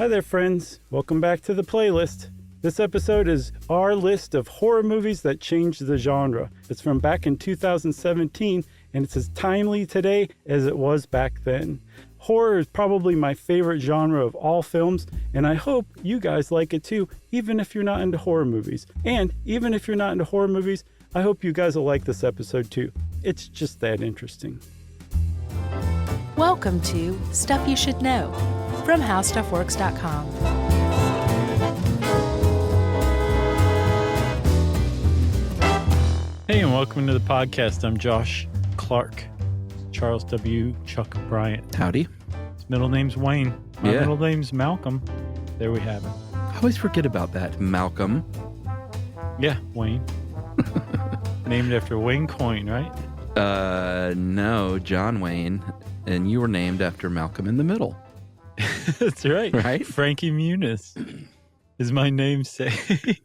Hi there, friends. Welcome back to the playlist. This episode is our list of horror movies that changed the genre. It's from back in 2017, and it's as timely today as it was back then. Horror is probably my favorite genre of all films, and I hope you guys like it too, even if you're not into horror movies. And even if you're not into horror movies, I hope you guys will like this episode too. It's just that interesting. Welcome to Stuff You Should Know from HowStuffWorks.com. Hey, and welcome to the podcast. I'm Josh Clark. Charles W. Chuck Bryant. Howdy. His middle name's Wayne. My middle name's Malcolm. There we have it. I always forget about that. Malcolm. Yeah, Wayne. Named after Wayne Coyne, right? No, John Wayne. And you were named after Malcolm in the Middle. That's right. Right? Frankie Muniz is my namesake.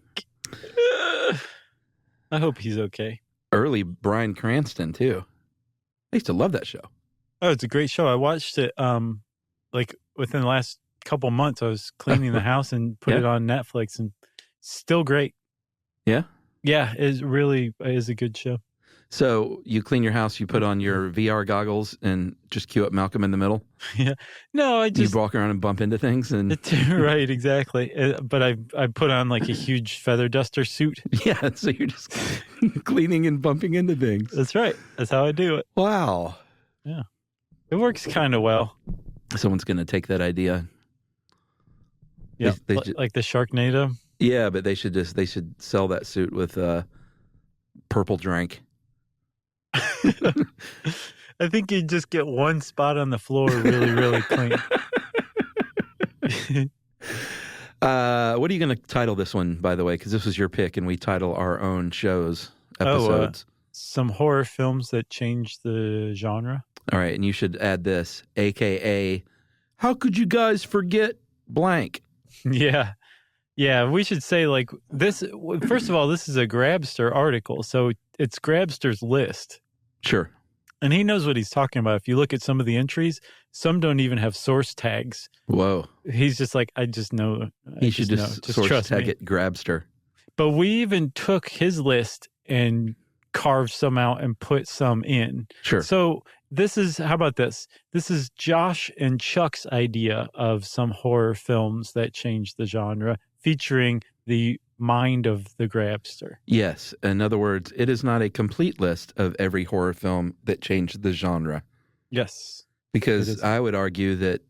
I hope he's okay. Early Bryan Cranston, too. I used to love that show. Oh, it's a great show. I watched it like within the last couple months. I was cleaning the house and put it on Netflix, and still great. Yeah? Yeah, it really is a good show. So you clean your house, you put on your VR goggles and just cue up Malcolm in the Middle? Yeah. No, I just... You walk around and bump into things? And Right, exactly. But I put on like a huge feather duster suit. Yeah, so you're just cleaning and bumping into things. That's right. That's how I do it. Wow. Yeah. It works kind of well. Someone's going to take that idea. Yeah, like the Sharknado. Yeah, but they should sell that suit with purple drink. I think you just get one spot on the floor really, really clean. What are you going to title this one, by the way? Because this was your pick, and we title our own shows, episodes. Some horror films that changed the genre. All right, and you should add this, a.k.a. How could you guys forget blank? Yeah. Yeah, we should say like this. First of all, this is a Grabster article, so it's Grabster's list. Sure. And he knows what he's talking about. If you look at some of the entries, some don't even have source tags. Whoa. He's just like, I just know. He should just source tag it Grabster. But we even took his list and carved some out and put some in. Sure. So how about this? This is Josh and Chuck's idea of some horror films that changed the genre, featuring the mind of the Grabster. Yes. In other words, it is not a complete list of every horror film that changed the genre. Yes. Because I would argue that,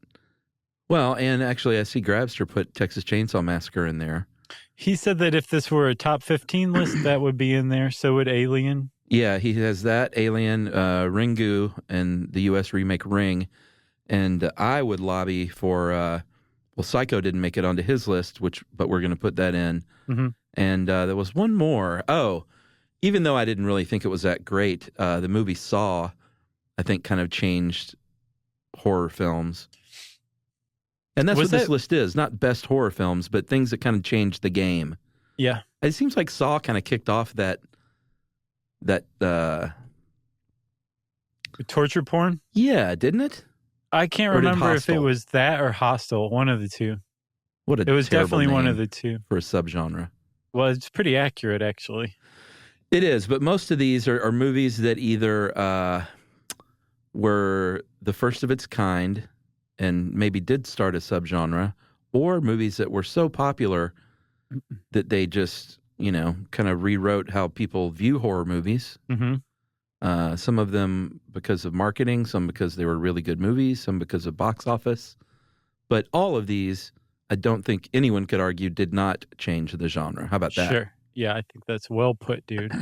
well, and actually I see Grabster put Texas Chainsaw Massacre in there. He said that if this were a top 15 list, that would be in there. So would Alien. Yeah, he has that, Alien, Ringu, and the U.S. remake Ring. And I would lobby for... Well, Psycho didn't make it onto his list, but we're going to put that in. Mm-hmm. And there was one more. Oh, even though I didn't really think it was that great, the movie Saw, I think, kind of changed horror films. And that's what this list is. Not best horror films, but things that kind of changed the game. Yeah. It seems like Saw kind of kicked off that torture porn? Yeah, didn't it? I can't remember if it was that or Hostel, one of the two. It was definitely one of the two. For a subgenre. Well, it's pretty accurate, actually. It is, but most of these are movies that either were the first of its kind and maybe did start a subgenre, or movies that were so popular that they just, kind of rewrote how people view horror movies. Mm-hmm. Some of them because of marketing, some because they were really good movies, some because of box office. But all of these, I don't think anyone could argue, did not change the genre. How about that? Sure. Yeah, I think that's well put, dude.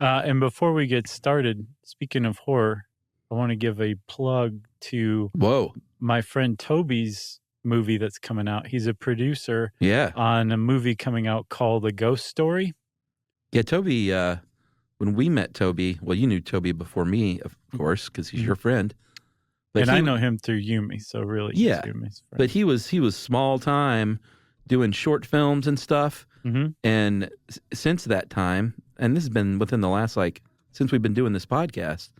And before we get started, speaking of horror, I want to give a plug to my friend Toby's movie that's coming out. He's a producer on a movie coming out called A Ghost Story. Yeah, Toby, when we met Toby, well, you knew Toby before me, of course, because he's your friend. But I know him through Yumi, so really, he's Yumi's friend. But he was small time doing short films and stuff. Mm-hmm. And since that time, and this has been within the last, since we've been doing this podcast,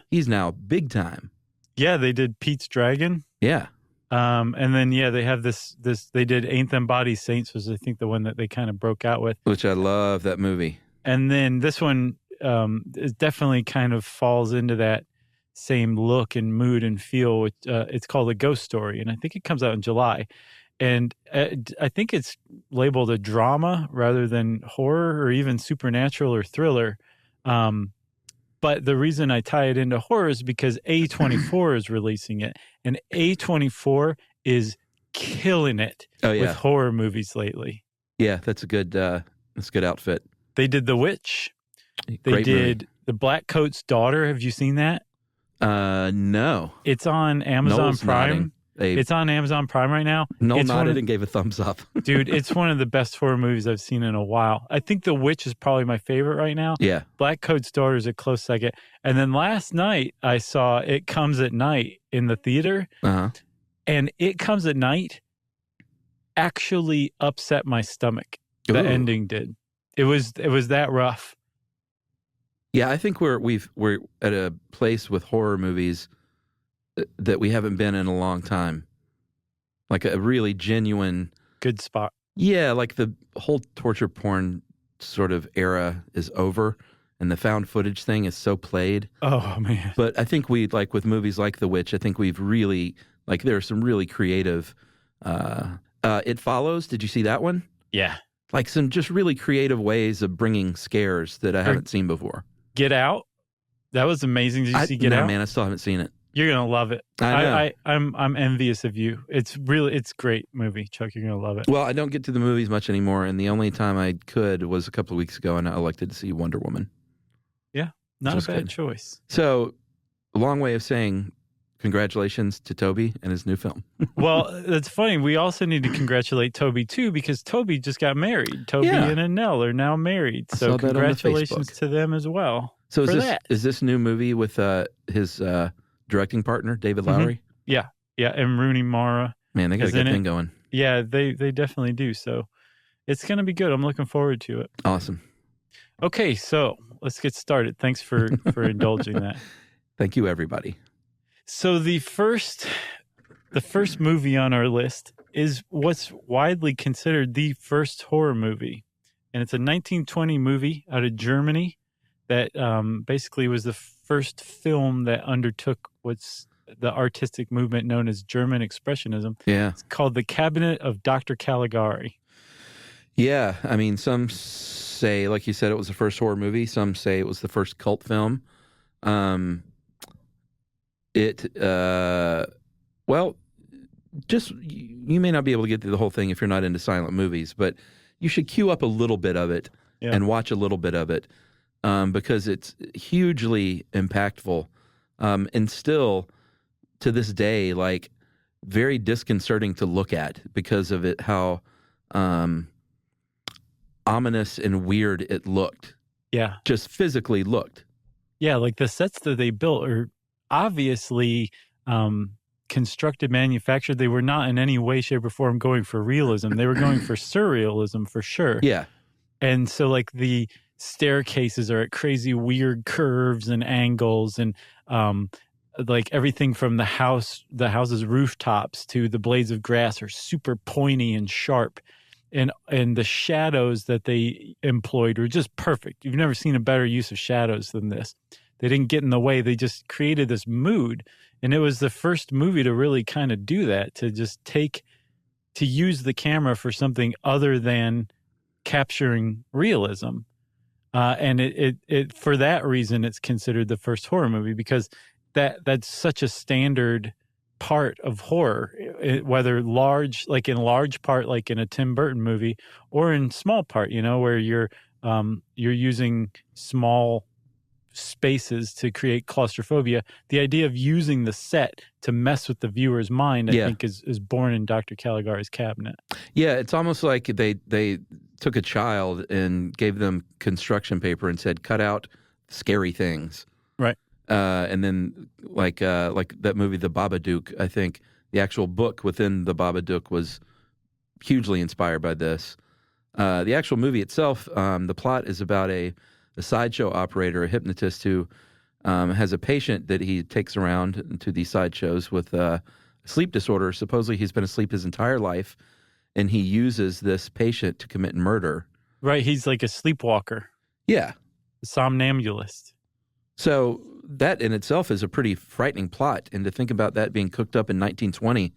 he's now big time. Yeah, they did Pete's Dragon. Yeah. And then they have this they did Ain't Them Bodies Saints was I think the one that they kind of broke out with. Which I love that movie. And then this one it definitely kind of falls into that same look and mood and feel. It's called A Ghost Story, and I think it comes out in July. And I think it's labeled a drama rather than horror or even supernatural or thriller. But the reason I tie it into horror is because A24 is releasing it, and A24 is killing it with horror movies lately. Yeah, that's a good outfit. They did The Witch. They did The Black Coat's Daughter. Have you seen that? No. It's on Amazon Noel's Prime. It's on Amazon Prime right now. Noel nodded and gave a thumbs up. Dude, it's one of the best horror movies I've seen in a while. I think The Witch is probably my favorite right now. Yeah. Black Coat's Daughter is a close second. And then last night, I saw It Comes at Night in the theater. Uh-huh. And It Comes at Night actually upset my stomach. The ending did. It was that rough. Yeah, I think we're at a place with horror movies that we haven't been in a long time. Like a really genuine good spot. Yeah, like the whole torture porn sort of era is over, and the found footage thing is so played. Oh man! But I think we like with movies like The Witch. I think we've really there are some really creative. It Follows. Did you see that one? Yeah. Like some just really creative ways of bringing scares that I haven't seen before. Get Out. That was amazing. Did you see Get Out? No, man, I still haven't seen it. You're gonna love it. I know. I'm envious of you. It's a great movie, Chuck. You're gonna love it. Well, I don't get to the movies much anymore, and the only time I could was a couple of weeks ago, and I elected to see Wonder Woman. Yeah, not a bad choice. So, a long way of saying congratulations to Toby and his new film. Well, that's funny. We also need to congratulate Toby too, because Toby just got married. Toby and Annelle are now married. So congratulations to them as well. So is this new movie with his directing partner, David Lowery? Yeah. And Rooney Mara. Man, they got a good thing going. Yeah, they definitely do. So it's going to be good. I'm looking forward to it. Awesome. Okay, so let's get started. Thanks for indulging that. Thank you, everybody. So the first movie on our list is what's widely considered the first horror movie. And it's a 1920 movie out of Germany that basically was the first film that undertook what's the artistic movement known as German Expressionism. Yeah. It's called The Cabinet of Dr. Caligari. Yeah. I mean, some say, like you said, it was the first horror movie. Some say it was the first cult film. Just you may not be able to get through the whole thing if you're not into silent movies, but you should queue up a little bit of it and watch a little bit of it because it's hugely impactful and still to this day, like very disconcerting to look at because of it, how ominous and weird it looked. Yeah. Just physically looked. Yeah, like the sets that they built are obviously constructed, manufactured. They were not in any way, shape, or form going for realism. They were going for surrealism for sure. Yeah. And so like the staircases are at crazy weird curves and angles, and like everything from the house's rooftops to the blades of grass are super pointy and sharp. And the shadows that they employed were just perfect. You've never seen a better use of shadows than this. They didn't get in the way. They just created this mood. And it was the first movie to really kind of do that, to use the camera for something other than capturing realism. And it for that reason, it's considered the first horror movie, because that's such a standard part of horror, whether large, like in large part, like in a Tim Burton movie, or in small part, where you're using small spaces to create claustrophobia. The idea of using the set to mess with the viewer's mind, I think, is born in Dr. Caligari's cabinet. Yeah, it's almost like they took a child and gave them construction paper and said, cut out scary things. Right. And then like that movie, The Babadook, I think the actual book within The Babadook was hugely inspired by this. The actual movie itself, the plot is about a sideshow operator, a hypnotist who has a patient that he takes around to these sideshows with a sleep disorder. Supposedly he's been asleep his entire life, and he uses this patient to commit murder. Right. He's like a sleepwalker, Yeah. a somnambulist. So that in itself is a pretty frightening plot. And to think about that being cooked up in 1920,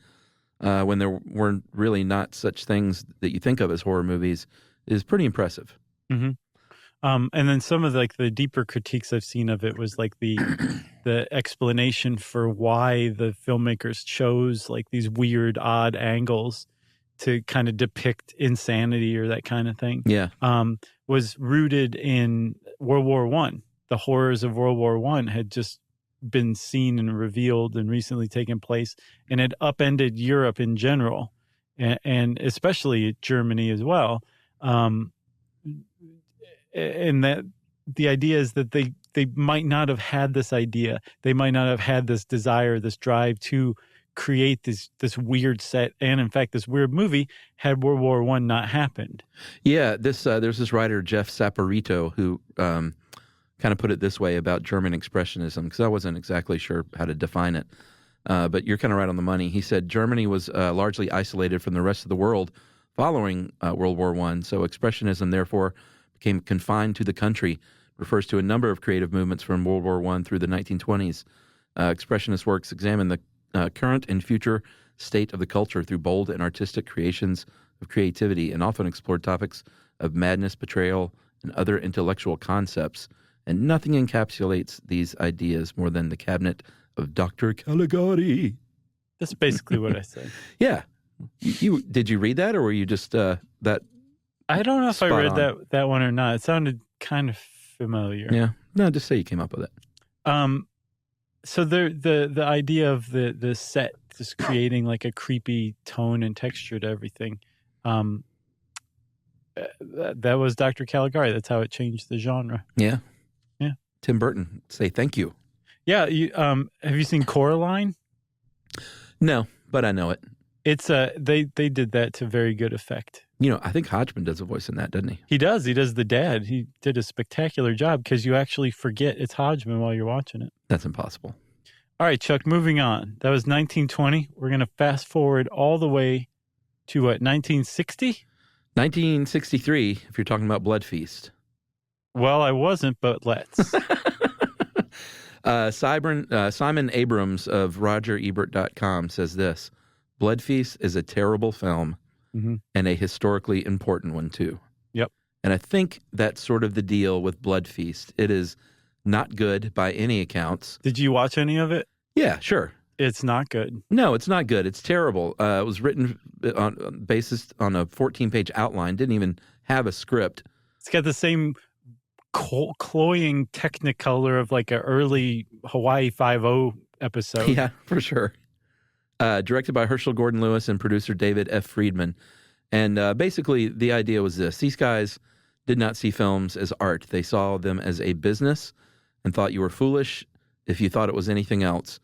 when there weren't really not such things that you think of as horror movies, is pretty impressive. Mm-hmm. And then some of like the deeper critiques I've seen of it was like the explanation for why the filmmakers chose like these weird, odd angles to kind of depict insanity or that kind of thing. Yeah. Was rooted in World War I. The horrors of World War I had just been seen and revealed and recently taken place, and it upended Europe in general, and especially Germany as well. And that the idea is that they might not have had this idea. They might not have had this desire, this drive to create this weird set. And in fact, this weird movie had World War I not happened. Yeah. There's this writer, Jeff Saporito, who kind of put it this way about German Expressionism, because I wasn't exactly sure how to define it. But you're kind of right on the money. He said Germany was largely isolated from the rest of the world following World War I. So Expressionism, therefore, became confined to the country. Refers to a number of creative movements from World War I through the 1920s. Expressionist works examine the current and future state of the culture through bold and artistic creations of creativity, and often explored topics of madness, betrayal, and other intellectual concepts. And nothing encapsulates these ideas more than the cabinet of Dr. Caligari. That's basically what I said. Yeah. Did you read that, or were you just that? I don't know if I read that one or not. It sounded kind of familiar. Yeah. No, just say you came up with it. So the idea of the set just creating like a creepy tone and texture to everything, that was Dr. Caligari. That's how it changed the genre. Yeah. Yeah. Tim Burton, say thank you. Yeah. Have you seen Coraline? No, but I know it. It's they did that to very good effect. You know, I think Hodgman does a voice in that, doesn't he? He does. He does the dad. He did a spectacular job because you actually forget it's Hodgman while you're watching it. That's impossible. All right, Chuck, moving on. That was 1920. We're going to fast forward all the way to what, 1960? 1963, if you're talking about Blood Feast. Well, I wasn't, but let's. Simon Abrams of RogerEbert.com says this: Blood Feast is a terrible film, and a historically important one, too. Yep. And I think that's sort of the deal with Blood Feast. It is not good by any accounts. Did you watch any of it? Yeah, sure. It's not good. No, it's not good. It's terrible. It was written based on a 14-page outline. Didn't even have a script. It's got the same cloying technicolor of like an early Hawaii Five-0 episode. Yeah, for sure. Directed by Herschel Gordon Lewis and producer David F. Friedman. And basically, the idea was this. These guys did not see films as art. They saw them as a business and thought you were foolish if you thought it was anything else.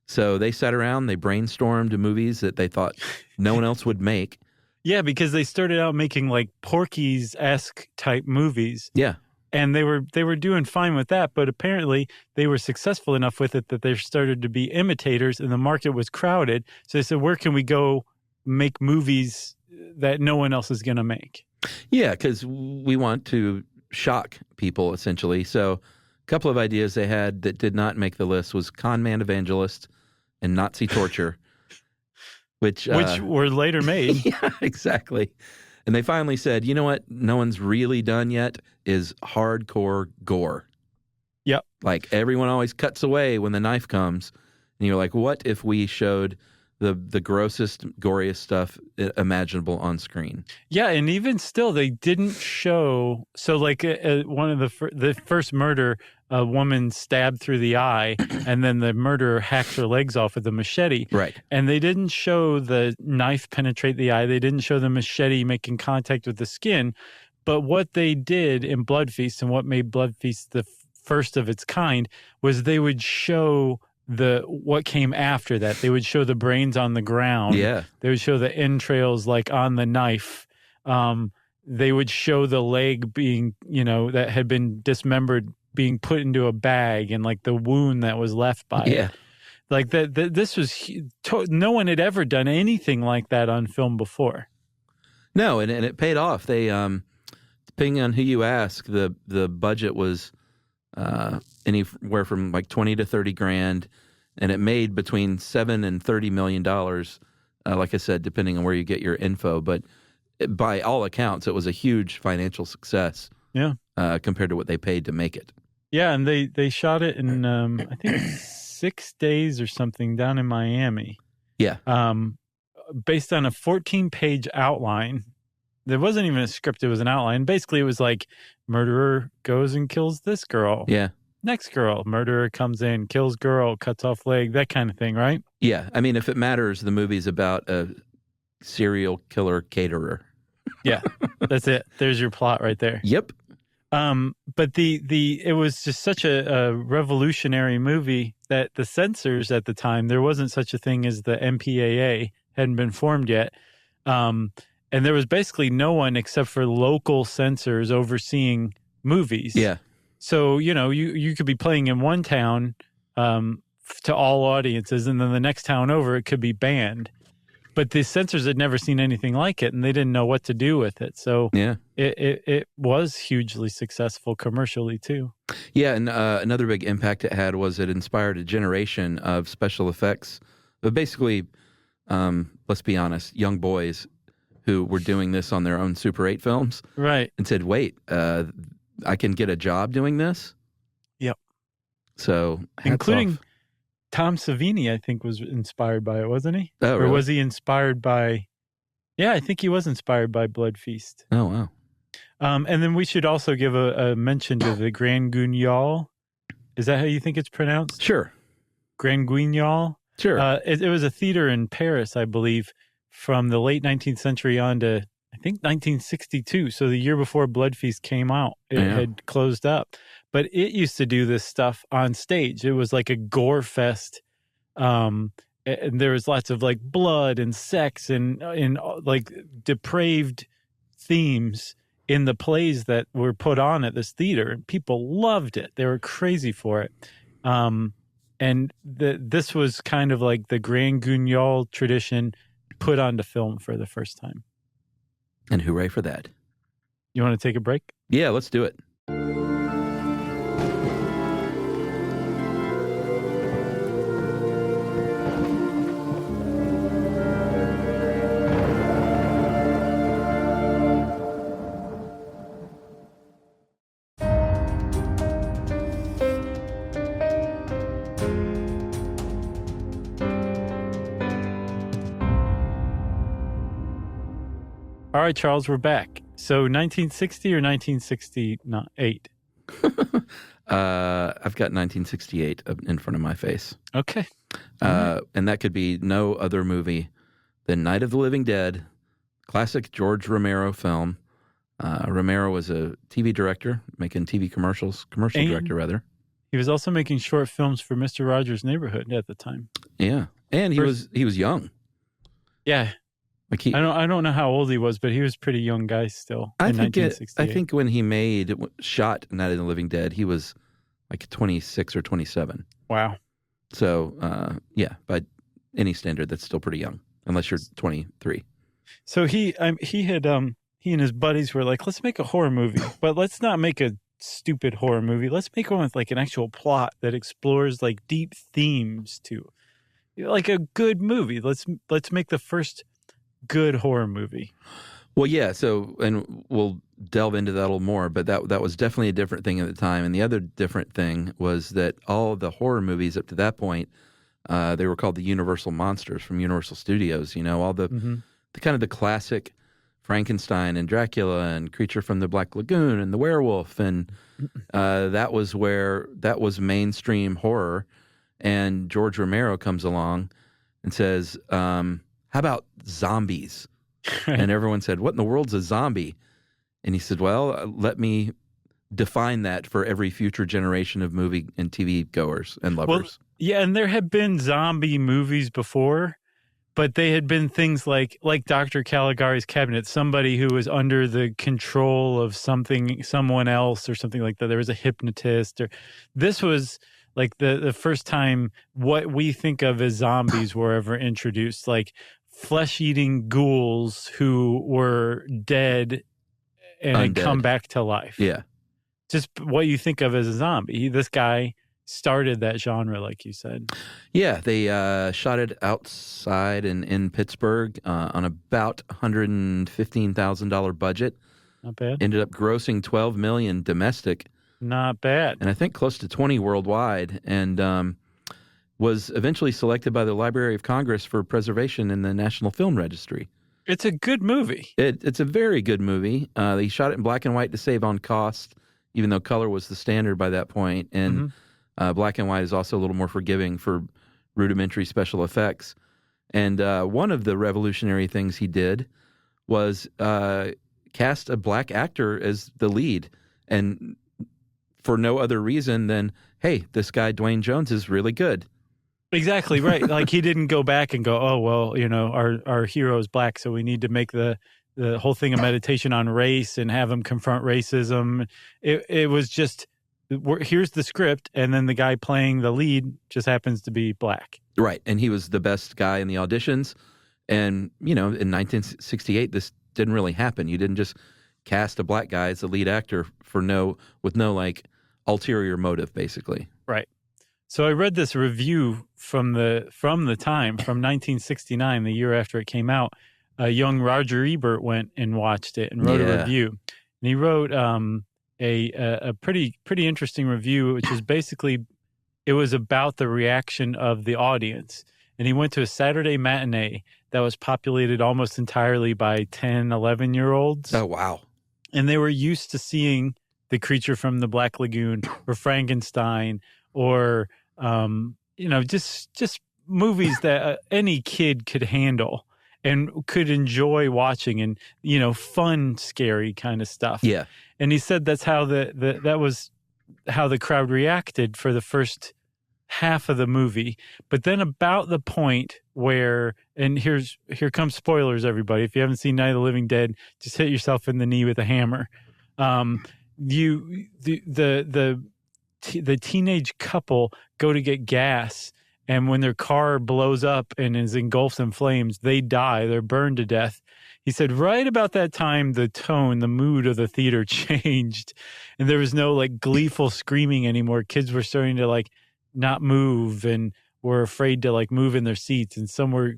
So they sat around, they brainstormed movies that they thought no one else would make. Yeah, because they started out making like Porky's-esque type movies. Yeah. And they were doing fine with that, but apparently they were successful enough with it that there started to be imitators and the market was crowded. So they said, where can we go make movies that no one else is going to make? Yeah, because we want to shock people, essentially. So a couple of ideas they had that did not make the list was Con Man Evangelist and Nazi Torture, which were later made. Yeah, exactly. And they finally said, you know what no one's really done yet is hardcore gore. Yep. Like everyone always cuts away when the knife comes. And you're like, what if we showed the grossest, goriest stuff imaginable on screen? Yeah, and even still, they didn't show. So like one of the first murder, a woman stabbed through the eye, and then the murderer hacks her legs off with a machete. Right. And they didn't show the knife penetrate the eye. They didn't show the machete making contact with the skin. But what they did in Blood Feast, and what made Blood Feast the first of its kind, was they would show what came after that. They would show the brains on the ground. Yeah. They would show the entrails like on the knife. They would show the leg being, that had been dismembered being put into a bag and like the wound that was left by it. Like this was no one had ever done anything like that on film before. No, and it paid off. They depending on who you ask, the budget was anywhere from like 20 to 30 grand, and it made between $7 and $30 million. Like I said, depending on where you get your info, but by all accounts, it was a huge financial success. Yeah, compared to what they paid to make it. Yeah, and they shot it in I think 6 days or something down in Miami. Yeah. Based on a 14-page outline. There wasn't even a script, it was an outline. Basically, it was like, murderer goes and kills this girl. Yeah. Next girl, murderer comes in, kills girl, cuts off leg, that kind of thing, right? Yeah. I mean, if it matters, the movie's about a serial killer caterer. Yeah, that's it. There's your plot right there. Yep. But it was just such a revolutionary movie that the censors at the time, there wasn't such a thing as the MPAA, hadn't been formed yet. And there was basically no one except for local censors overseeing movies. Yeah. So, you could be playing in one town to all audiences, and then the next town over, it could be banned. But the censors had never seen anything like it, and they didn't know what to do with it. So yeah, it was hugely successful commercially, too. Yeah, and another big impact it had was it inspired a generation of special effects. But basically, let's be honest, young boys who were doing this on their own Super 8 films. Right. And said, wait, I can get a job doing this? Yep. So, including off. Tom Savini, I think, was inspired by it, wasn't he? Oh, or really? was he inspired by... Yeah, I think he was inspired by Blood Feast. Oh, wow. And then we should also give a mention to the Grand Guignol. Is that how you think it's pronounced? Sure. Grand Guignol? Sure. It was a theater in Paris, I believe, from the late 19th century on to, I think, 1962. So the year before Blood Feast came out, it had closed up. But it used to do this stuff on stage. It was like a gore fest. And there was lots of like blood and sex and like depraved themes in the plays that were put on at this theater. And people loved it. They were crazy for it. And this was kind of like the Grand Guignol tradition put onto film for the first time. And hooray for that. You want to take a break? Yeah, let's do it. All right, Charles, we're back. So 1960 or 1968? I've got 1968 in front of my face. Okay. And that could be no other movie than Night of the Living Dead, classic George Romero film. Romero was a TV director, making TV commercial director, rather. He was also making short films for Mr. Rogers' Neighborhood at the time. Yeah. And he was young. Yeah. Like I don't know how old he was, but he was a pretty young guy still. I think when he shot Night of the Living Dead, he was like 26 or 27. Wow. So yeah, by any standard, that's still pretty young, unless you're 23. So he and his buddies were like, let's make a horror movie, but let's not make a stupid horror movie. Let's make one with like an actual plot that explores like deep themes too, like a good movie. Let's make the first good horror movie. Well, yeah. So, and we'll delve into that a little more, but that was definitely a different thing at the time. And the other different thing was that all the horror movies up to that point, they were called the Universal Monsters from Universal Studios. You know, all the kind of the classic Frankenstein and Dracula and Creature from the Black Lagoon and the werewolf, and that was mainstream horror. And George Romero comes along and says, how about zombies? And everyone said, what in the world's a zombie? And he said, well, let me define that for every future generation of movie and TV goers and lovers. Well, yeah, and there had been zombie movies before, but they had been things like Dr. Caligari's Cabinet, somebody who was under the control of someone else or something like that. There was a hypnotist, or this was like the first time what we think of as zombies were ever introduced, like flesh-eating ghouls who were dead and had come back to life. Yeah. Just what you think of as a zombie. This guy started that genre, like you said. Yeah, they shot it outside in Pittsburgh on about $115,000 budget. Not bad. Ended up grossing $12 million domestic. Not bad. And I think close to 20 worldwide, and was eventually selected by the Library of Congress for preservation in the National Film Registry. It's a good movie. It's a very good movie. They shot it in black and white to save on cost, even though color was the standard by that point. And black and white is also a little more forgiving for rudimentary special effects. And one of the revolutionary things he did was cast a black actor as the lead, and for no other reason than, hey, this guy Dwayne Jones is really good. Exactly right. Like he didn't go back and go, oh well, our hero is black, so we need to make the whole thing a meditation on race and have him confront racism. It was just, here's the script, and then the guy playing the lead just happens to be black. Right, and he was the best guy in the auditions. And in 1968, this didn't really happen. You didn't just cast a black guy as the lead actor with no like ulterior motive, basically. Right. So I read this review from the time, from 1969, the year after it came out. Young Roger Ebert went and watched it and wrote a review. And he wrote a pretty interesting review, which is basically, it was about the reaction of the audience. And he went to a Saturday matinee that was populated almost entirely by 10, 11-year-olds. Oh, wow. And they were used to seeing The Creature from the Black Lagoon or Frankenstein or, just movies that any kid could handle and could enjoy watching, and, fun, scary kind of stuff. Yeah. And he said that's how that was how the crowd reacted for the first half of the movie. But then about the point where, and here comes spoilers, everybody. If you haven't seen Night of the Living Dead, just hit yourself in the knee with a hammer. The teenage couple go to get gas, and when their car blows up and is engulfed in flames, they die. They're burned to death. He said right about that time, the tone, the mood of the theater changed, and there was no like gleeful screaming anymore. Kids were starting to like not move and were afraid to like move in their seats, and some were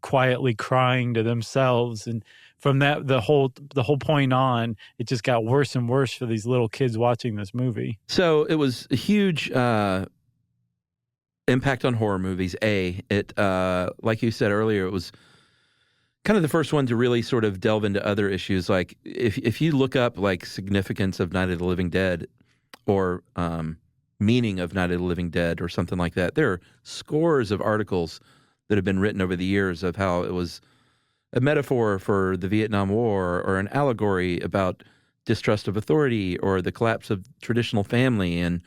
quietly crying to themselves. And from that, the whole point on, it just got worse and worse for these little kids watching this movie. So it was a huge impact on horror movies. It like you said earlier, it was kind of the first one to really sort of delve into other issues. Like if you look up like significance of Night of the Living Dead or meaning of Night of the Living Dead or something like that, there are scores of articles that have been written over the years of how it was a metaphor for the Vietnam War or an allegory about distrust of authority or the collapse of traditional family. And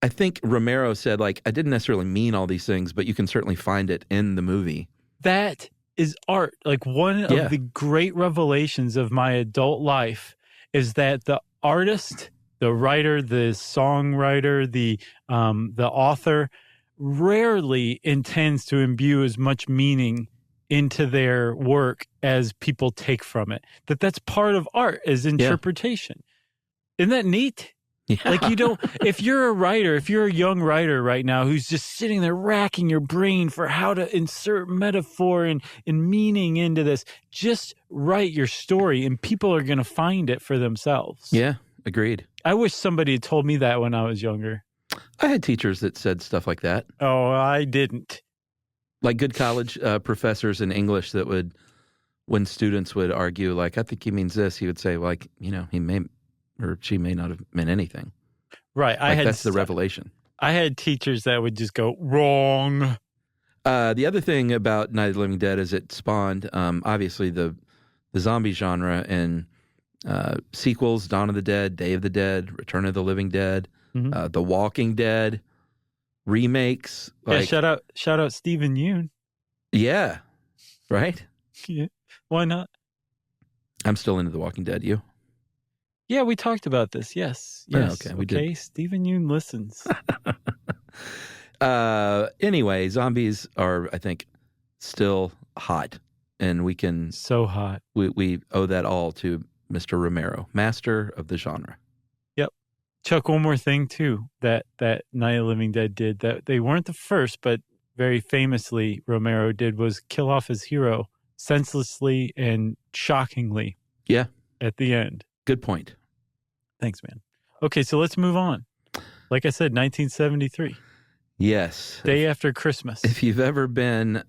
I think Romero said, like, I didn't necessarily mean all these things, but you can certainly find it in the movie. That is art. Like one of the great revelations of my adult life is that the artist, the writer, the songwriter, the author rarely intends to imbue as much meaning into their work as people take from it. That's part of art, is interpretation. Isn't that neat? Yeah. Like if you're a writer, if you're a young writer right now who's just sitting there racking your brain for how to insert metaphor and meaning into this, just write your story and people are going to find it for themselves. Yeah, agreed. I wish somebody had told me that when I was younger. I had teachers that said stuff like that. Oh, I didn't. Like good college professors in English that would, when students would argue, like, I think he means this, he would say, like, he may or she may not have meant anything. Right. That's the revelation. I had teachers that would just go, wrong. The other thing about Night of the Living Dead is it spawned, obviously, the zombie genre and sequels, Dawn of the Dead, Day of the Dead, Return of the Living Dead, The Walking Dead, remakes. Like, shout out Stephen Yeun. Yeah. Right? Yeah. Why not? I'm still into The Walking Dead. You? Yeah, we talked about this. Yes. Oh, okay. We did. Stephen Yeun listens. Anyway, zombies are, I think, still hot, and we can So hot. we owe that all to Mr. Romero, master of the genre. Yep. Chuck, one more thing too that Night of the Living Dead did that they weren't the first, but very famously Romero did was kill off his hero senselessly and shockingly. Yeah. At the end. Good point. Thanks, man. Okay, so let's move on. Like I said, 1973. Yes. Day after Christmas. If you've ever been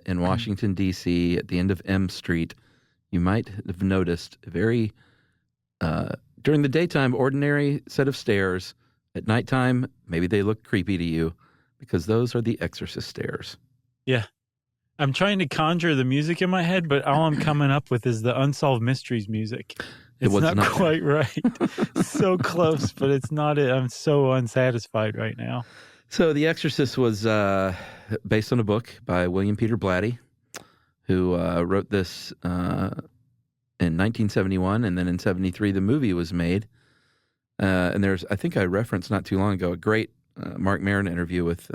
in Washington, D.C., at the end of M Street, you might have noticed a very, during the daytime, ordinary set of stairs. At nighttime, maybe they look creepy to you because those are the Exorcist stairs. Yeah. I'm trying to conjure the music in my head, but all I'm coming up with is the Unsolved Mysteries music. It's not quite right. So close, but it's not it. I'm so unsatisfied right now. So The Exorcist was based on a book by William Peter Blatty, who wrote this in 1971, and then in 73 the movie was made. And there's, I think I referenced not too long ago, a great Mark Maron interview with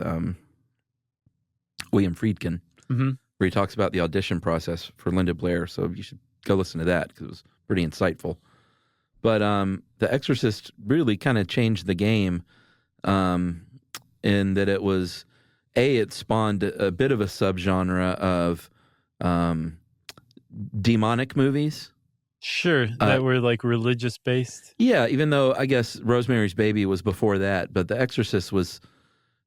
William Friedkin, where he talks about the audition process for Linda Blair. So you should go listen to that because it was pretty insightful. But The Exorcist really kind of changed the game in that it was, it spawned a bit of a subgenre of demonic movies. Sure, that were like religious based. Yeah, even though I guess Rosemary's Baby was before that, but The Exorcist was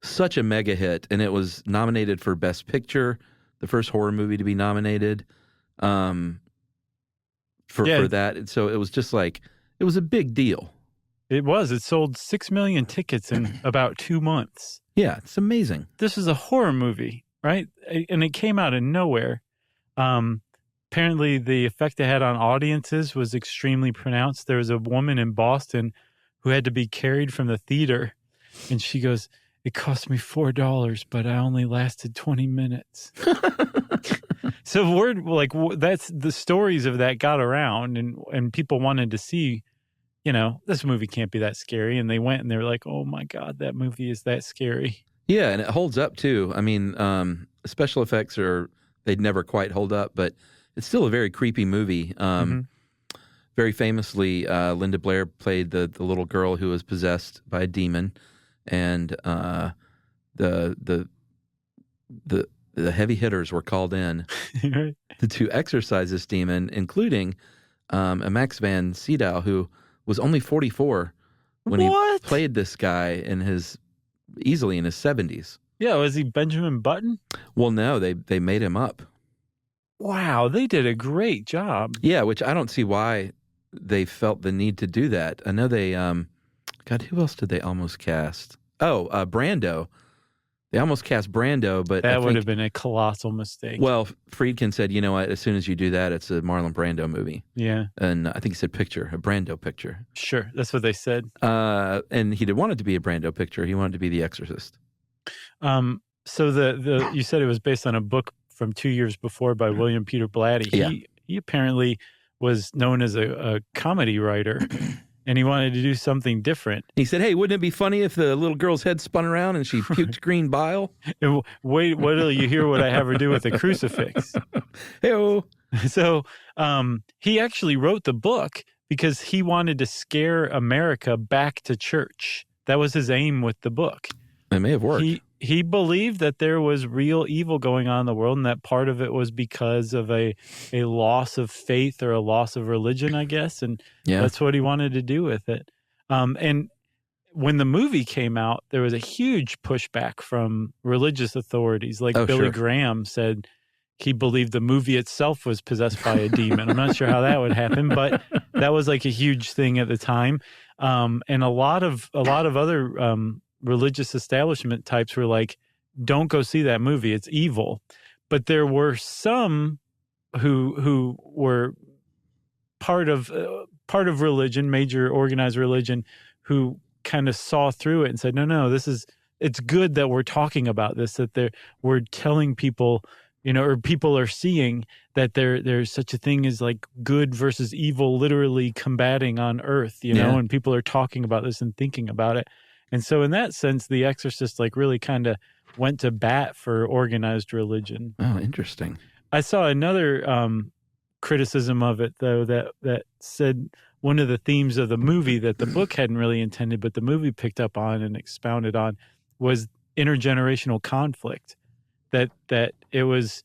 such a mega hit, and it was nominated for Best Picture, the first horror movie to be nominated for that. And so it was just like, it was a big deal. It was. It sold 6 million tickets in about 2 months. Yeah, it's amazing. This is a horror movie, right? And it came out of nowhere. Apparently, the effect it had on audiences was extremely pronounced. There was a woman in Boston who had to be carried from the theater, and she goes, "It cost me $4, but I only lasted 20 minutes." So word, like, that's the stories of that got around, and people wanted to see, you know, this movie can't be that scary. And they went and they were like, "Oh my God, that movie is that scary." Yeah, and it holds up too. I mean, special effects they'd never quite hold up, but it's still a very creepy movie. Very famously, Linda Blair played the little girl who was possessed by a demon, and the heavy hitters were called in to exorcise this demon, including a Max van Sydow, who was only 44 when he played this guy easily in his 70s. Yeah, was he Benjamin Button? Well, no, they made him up. Wow, they did a great job. Yeah, which I don't see why they felt the need to do that. I know they, God, who else did they almost cast? Oh, Brando. They almost cast Brando, but that would have been a colossal mistake. Well, Friedkin said, you know what, as soon as you do that, it's a Marlon Brando movie. Yeah. And I think he said a Brando picture. Sure, that's what they said. And he didn't want it to be a Brando picture. He wanted it to be The Exorcist. So the you said it was based on a book from 2 years before by William Peter Blatty. Yeah. He apparently was known as a comedy writer, and he wanted to do something different. He said, "Hey, wouldn't it be funny if the little girl's head spun around and she puked green bile?" And wait till you hear what I have her do with a crucifix. Hey-o. So he actually wrote the book because he wanted to scare America back to church. That was his aim with the book. It may have worked. He believed that there was real evil going on in the world, and that part of it was because of a loss of faith or a loss of religion, I guess. And that's what he wanted to do with it. And when the movie came out, there was a huge pushback from religious authorities. Like Billy Graham said he believed the movie itself was possessed by a demon. I'm not sure how that would happen, but that was like a huge thing at the time. And a lot of other religious establishment types were like, "Don't go see that movie, it's evil." But there were some who were part of religion, major organized religion, who kind of saw through it and said, no, it's good that we're talking about this, that we're telling people, you know, or people are seeing that there's such a thing as like good versus evil literally combating on earth, you know, and people are talking about this and thinking about it. And so in that sense, The Exorcist like really kind of went to bat for organized religion. Oh, interesting. I saw another criticism of it, though, that said one of the themes of the movie that the book hadn't really intended, but the movie picked up on and expounded on, was intergenerational conflict. That it was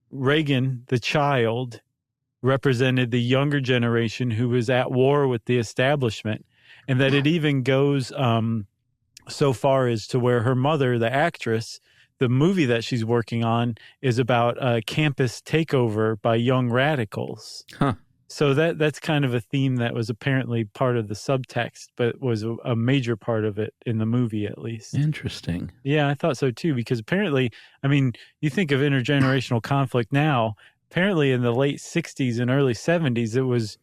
Reagan, the child, represented the younger generation who was at war with the establishment, and that it even goes so far as to where her mother, the actress, the movie that she's working on is about a campus takeover by young radicals. Huh. So that's kind of a theme that was apparently part of the subtext, but was a major part of it in the movie, at least. Interesting. Yeah, I thought so too, because apparently, I mean, you think of intergenerational conflict now, apparently in the late 60s and early 70s, it was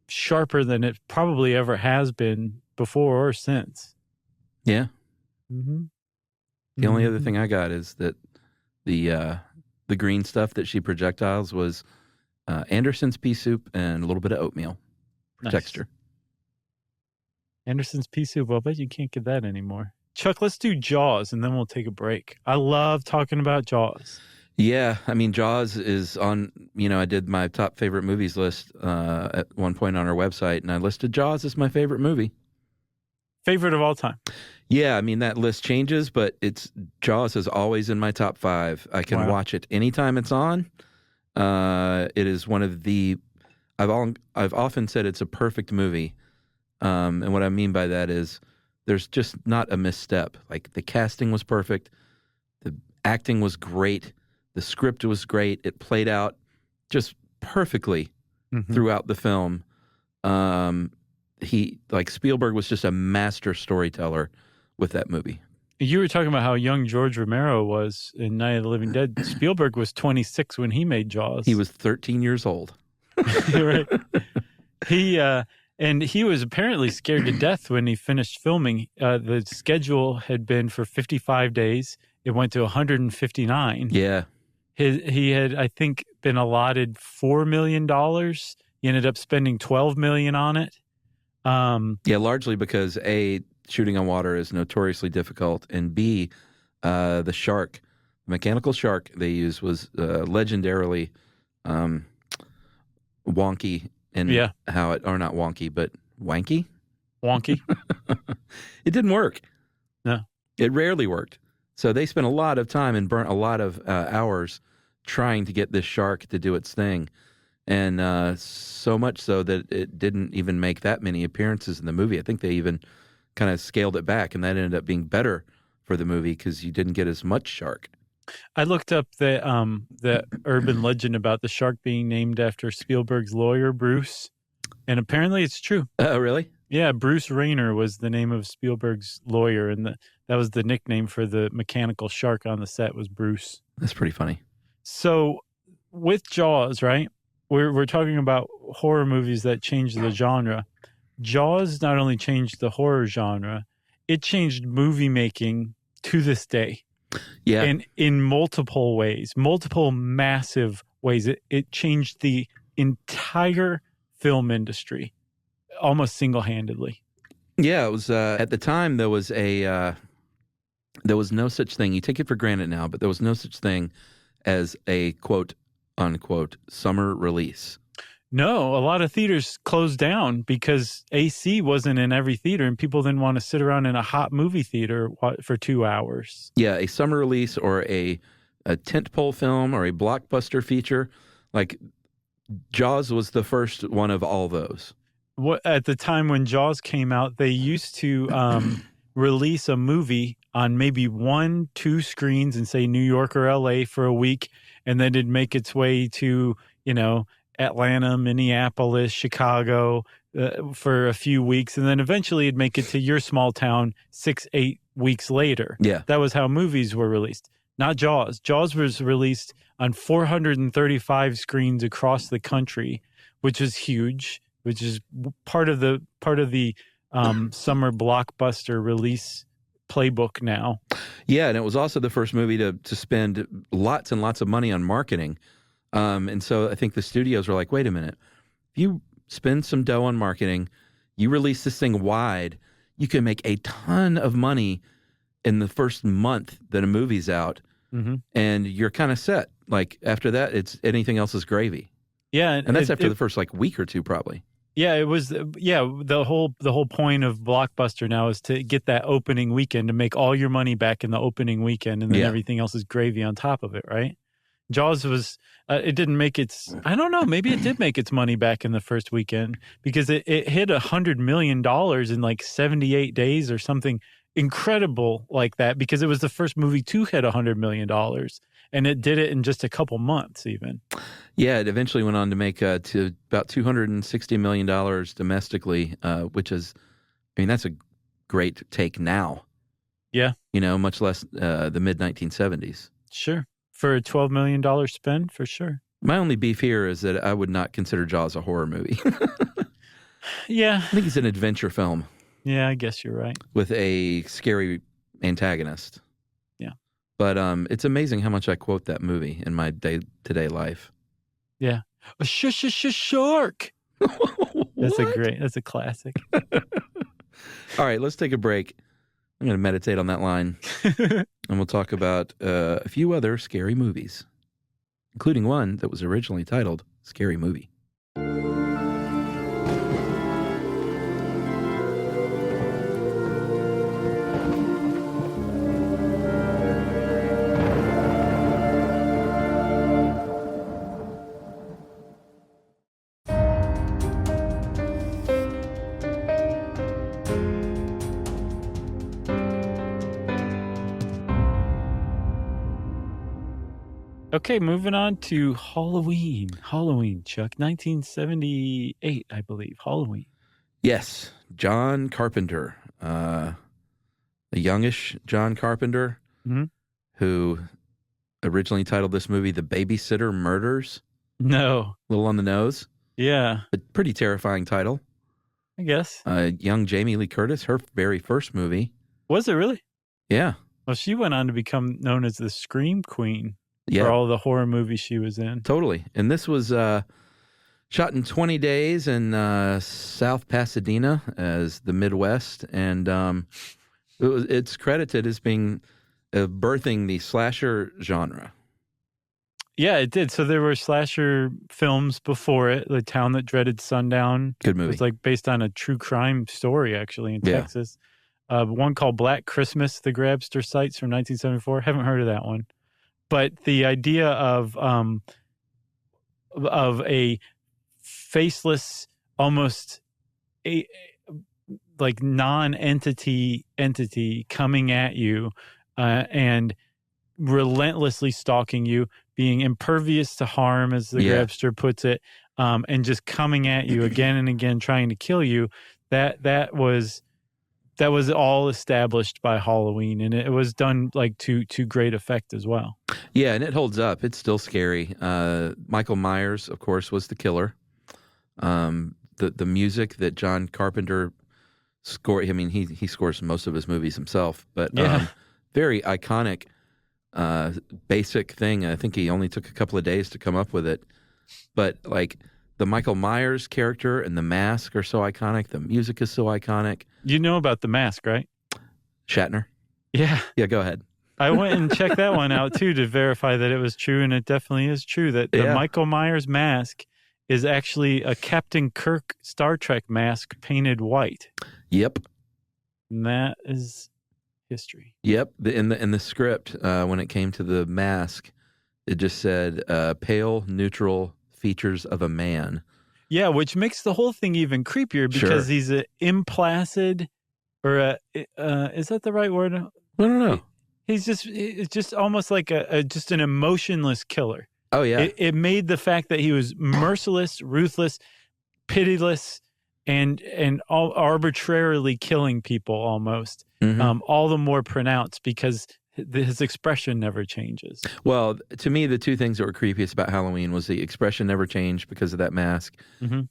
sharper than it probably ever has been before or since. Yeah. Mm-hmm. The only other thing I got is that the green stuff that she projectiles was Anderson's pea soup and a little bit of oatmeal for texture. Anderson's pea soup. I'll bet you can't get that anymore. Chuck, let's do Jaws and then we'll take a break. I love talking about Jaws. Yeah, I mean, Jaws is on, I did my top favorite movies list at one point on our website, and I listed Jaws as my favorite movie. Favorite of all time? Yeah, I mean, that list changes, but Jaws is always in my top 5. I can watch it anytime it's on. It is one of the, I've often said it's a perfect movie. And what I mean by that is there's just not a misstep. Like, the casting was perfect. The acting was great. The script was great. It played out just perfectly throughout the film. Spielberg was just a master storyteller with that movie. You were talking about how young George Romero was in Night of the Living Dead. Spielberg was 26 when he made Jaws. He was 13 years old. Right. And he was apparently scared to death when he finished filming. The schedule had been for 55 days. It went to 159. Yeah. He had, I think, been allotted $4 million. He ended up spending $12 million on it. Yeah, largely because A, shooting on water is notoriously difficult, and B, the mechanical shark they used was legendarily wonky in how it, or not wonky, but wanky? Wonky. It didn't work. No. It rarely worked. So they spent a lot of time and burnt a lot of hours trying to get this shark to do its thing. And so much so that it didn't even make that many appearances in the movie. I think they even kind of scaled it back, and that ended up being better for the movie because you didn't get as much shark. I looked up the urban legend about the shark being named after Spielberg's lawyer, Bruce, and apparently it's true. Oh, really? Yeah, Bruce Rayner was the name of Spielberg's lawyer, and that was the nickname for the mechanical shark on the set was Bruce. That's pretty funny. So with Jaws, right? We're talking about horror movies that changed the genre. Jaws not only changed the horror genre, it changed movie making to this day. Yeah. And in multiple ways, multiple massive ways. It changed the entire film industry almost single-handedly. Yeah, it was at the time there was no such thing. You take it for granted now, but there was no such thing as a quote unquote summer release. No, a lot of theaters closed down because AC wasn't in every theater, and people didn't want to sit around in a hot movie theater for 2 hours. Yeah, a summer release or a tentpole film or a blockbuster feature. Like, Jaws was the first one of all those. At the time when Jaws came out, they used to release a movie on maybe 1-2 screens in, say, New York or LA for a week, and then it'd make its way to, Atlanta, Minneapolis, Chicago for a few weeks, and then eventually it'd make it to your small town 6-8 weeks later. Yeah. That was how movies were released. Not Jaws. Jaws was released on 435 screens across the country, which is huge, which is part of the summer blockbuster release playbook now. Yeah, and it was also the first movie to spend lots and lots of money on marketing. And so I think the studios were like, wait a minute, if you spend some dough on marketing, you release this thing wide, you can make a ton of money in the first month that a movie's out, and you're kind of set. Like after that, it's anything else is gravy. Yeah, and that's after the first like week or two, probably. Yeah, it was. Yeah, the whole point of Blockbuster now is to get that opening weekend to make all your money back in the opening weekend, and then everything else is gravy on top of it, right? Jaws was. It didn't make its. I don't know. Maybe it did make its money back in the first weekend because it hit $100 million in like 78 days or something incredible like that. Because it was the first movie to hit $100 million, and it did it in just a couple months, even. Yeah, it eventually went on to make to about $260 million domestically, which is, I mean, that's a great take now. Yeah. Much less the mid-1970s. Sure. For a $12 million spend, for sure. My only beef here is that I would not consider Jaws a horror movie. Yeah. I think it's an adventure film. Yeah, I guess you're right. With a scary antagonist. Yeah. But it's amazing how much I quote that movie in my day-to-day life. Yeah. A shark. That's a classic. All right, let's take a break. I'm going to meditate on that line. And we'll talk about a few other scary movies, including one that was originally titled Scary Movie. Okay, moving on to Halloween. Halloween, Chuck. 1978, I believe. Halloween. Yes, John Carpenter. The youngish John Carpenter, who originally titled this movie The Babysitter Murders. No. A little on the nose. Yeah. A pretty terrifying title. I guess. Young Jamie Lee Curtis, her very first movie. Was it really? Yeah. Well, she went on to become known as the Scream Queen. Yeah. For all the horror movies she was in. Totally. And this was shot in 20 days in South Pasadena as the Midwest. And it's credited as being birthing the slasher genre. Yeah, it did. So there were slasher films before it. The Town That Dreaded Sundown. Good movie. It was like based on a true crime story, actually, in Texas. One called Black Christmas, The Grabster Sites from 1974. Haven't heard of that one. But the idea of a faceless, almost like non-entity entity coming at you and relentlessly stalking you, being impervious to harm, as the Grabster puts it, and just coming at you again and again, trying to kill you. That was all established by Halloween, and it was done like to great effect as well. Yeah, and it holds up. It's still scary. Michael Myers, of course, was the killer. The music that John Carpenter scored, I mean, he scores most of his movies himself, but very iconic, basic thing. I think he only took a couple of days to come up with it. But like the Michael Myers character and the mask are so iconic. The music is so iconic. You know about the mask, right? Shatner? Yeah. Yeah, go ahead. I went and checked that one out, too, to verify that it was true, and it definitely is true that the Michael Myers mask is actually a Captain Kirk Star Trek mask painted white. Yep. And that is history. Yep. In the script, when it came to the mask, it just said, pale, neutral features of a man. Yeah, which makes the whole thing even creepier because he's an implacid, or is that the right word? I don't know. It's just almost like just an emotionless killer. Oh, yeah. It made the fact that he was merciless, ruthless, pitiless, and all arbitrarily killing people almost, all the more pronounced because his expression never changes. Well, to me, the two things that were creepiest about Halloween was the expression never changed because of that mask,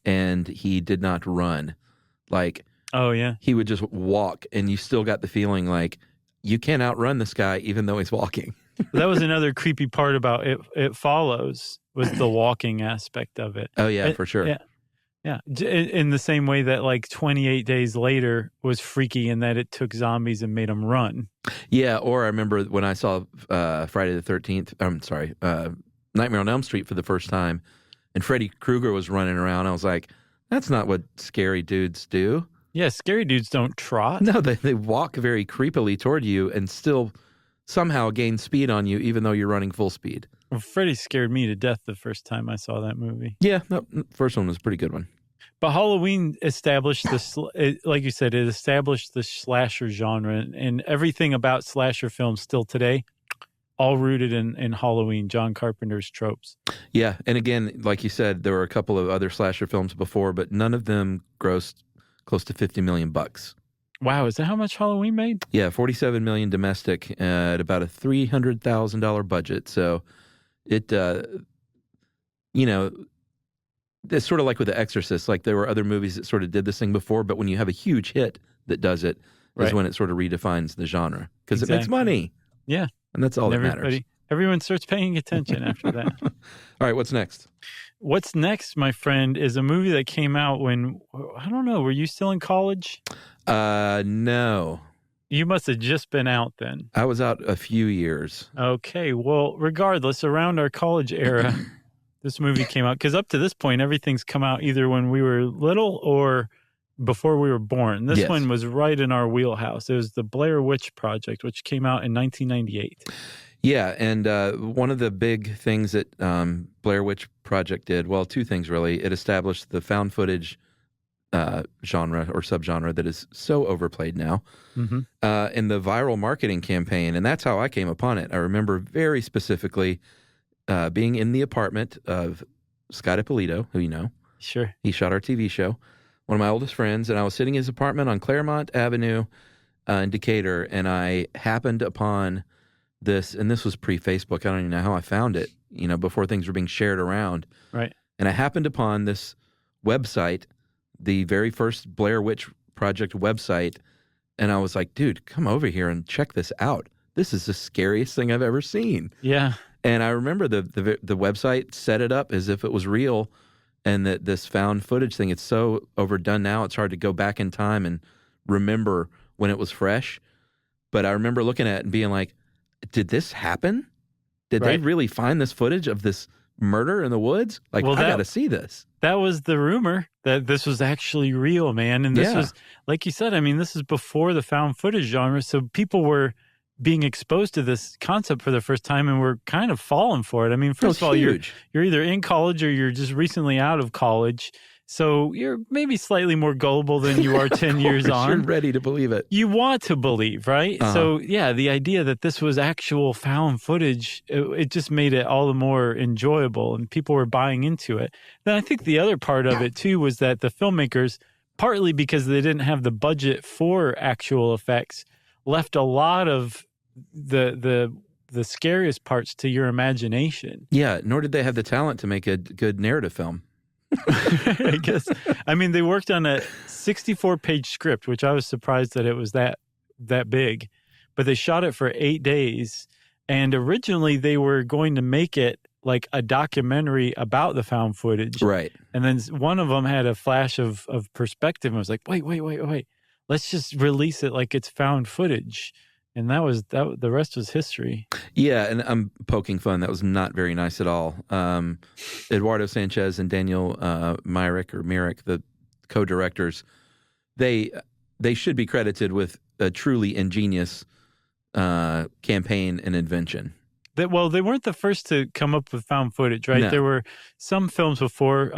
and he did not run. Like, oh, yeah. He would just walk, and you still got the feeling like, you can't outrun this guy even though he's walking. That was another creepy part about It Follows, was the walking aspect of it. Oh, yeah, for sure. Yeah. Yeah, in the same way that like 28 Days Later was freaky in that it took zombies and made them run. Yeah, or I remember when I saw Friday the 13th, I'm sorry, Nightmare on Elm Street for the first time, and Freddy Krueger was running around. I was like, that's not what scary dudes do. Yeah, scary dudes don't trot. No, they walk very creepily toward you and still somehow gain speed on you, even though you're running full speed. Well, Freddy scared me to death the first time I saw that movie. Yeah, no, first one was a pretty good one. But Halloween established this, like you said, it established the slasher genre, and everything about slasher films still today, all rooted in Halloween, John Carpenter's tropes. Yeah, and again, like you said, there were a couple of other slasher films before, but none of them grossed close to $50 million. Wow, is that how much Halloween made? Yeah, $47 million domestic at about a $300,000 budget. So it, it's sort of like with The Exorcist. Like there were other movies that sort of did this thing before, but when you have a huge hit that does it, is when it sort of redefines the genre because it makes money. Yeah, and that's all that matters. Everyone starts paying attention after that. All right, what's next? What's next, my friend, is a movie that came out when, I don't know, were you still in college? No. You must have just been out then. I was out a few years. Okay, well, regardless, around our college era, this movie came out. Because up to this point, everything's come out either when we were little or before we were born. This one was right in our wheelhouse. It was the Blair Witch Project, which came out in 1998. Yeah, and one of the big things that Blair Witch Project did, well, two things really. It established the found footage genre or subgenre that is so overplayed now in the viral marketing campaign, and that's how I came upon it. I remember very specifically being in the apartment of Scott Ippolito, who you know. Sure. He shot our TV show, one of my oldest friends, and I was sitting in his apartment on Claremont Avenue in Decatur, and I happened upon this, and this was pre-Facebook. I don't even know how I found it, before things were being shared around. Right. And I happened upon this website, the very first Blair Witch Project website, and I was like, dude, come over here and check this out. This is the scariest thing I've ever seen. Yeah. And I remember the website set it up as if it was real, and that this found footage thing, it's so overdone now, it's hard to go back in time and remember when it was fresh. But I remember looking at it and being like, did this happen? Did they really find this footage of this murder in the woods? Like, I got to see this. That was the rumor, that this was actually real, man. And this was, like you said, I mean, this is before the found footage genre. So people were being exposed to this concept for the first time and were kind of falling for it. I mean, first of all, you're either in college or you're just recently out of college. So you're maybe slightly more gullible than you are 10 years on. You're ready to believe it. You want to believe, right? So, yeah, the idea that this was actual found footage, it just made it all the more enjoyable, and people were buying into it. Then I think the other part of it, too, was that the filmmakers, partly because they didn't have the budget for actual effects, left a lot of the scariest parts to your imagination. Yeah, nor did they have the talent to make a good narrative film. I guess. I mean, they worked on a 64-page script, which I was surprised that it was that big. But they shot it for 8 days. And originally they were going to make it like a documentary about the found footage. Right. And then one of them had a flash of perspective and was like, wait. Let's just release it like it's found footage. And the rest was history. Yeah, and I'm poking fun. That was not very nice at all. Eduardo Sanchez and Daniel Myrick, the co-directors, they should be credited with a truly ingenious campaign and invention. They weren't the first to come up with found footage, right? No. There were some films before.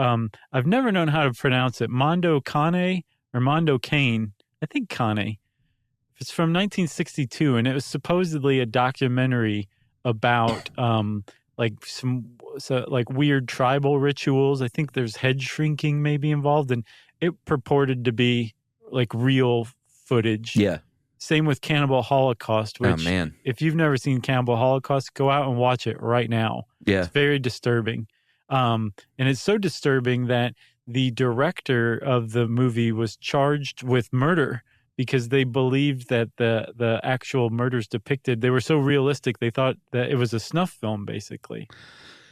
I've never known how to pronounce it. Mondo Cane or Mondo Cane. I think Cane. It's from 1962, and it was supposedly a documentary about like weird tribal rituals. I think there's head shrinking maybe involved, and it purported to be like real footage. Yeah. Same with Cannibal Holocaust, which if you've never seen Cannibal Holocaust, go out and watch it right now. Yeah. It's very disturbing. And it's so disturbing that the director of the movie was charged with murder because they believed that the actual murders depicted, they were so realistic, they thought that it was a snuff film, basically.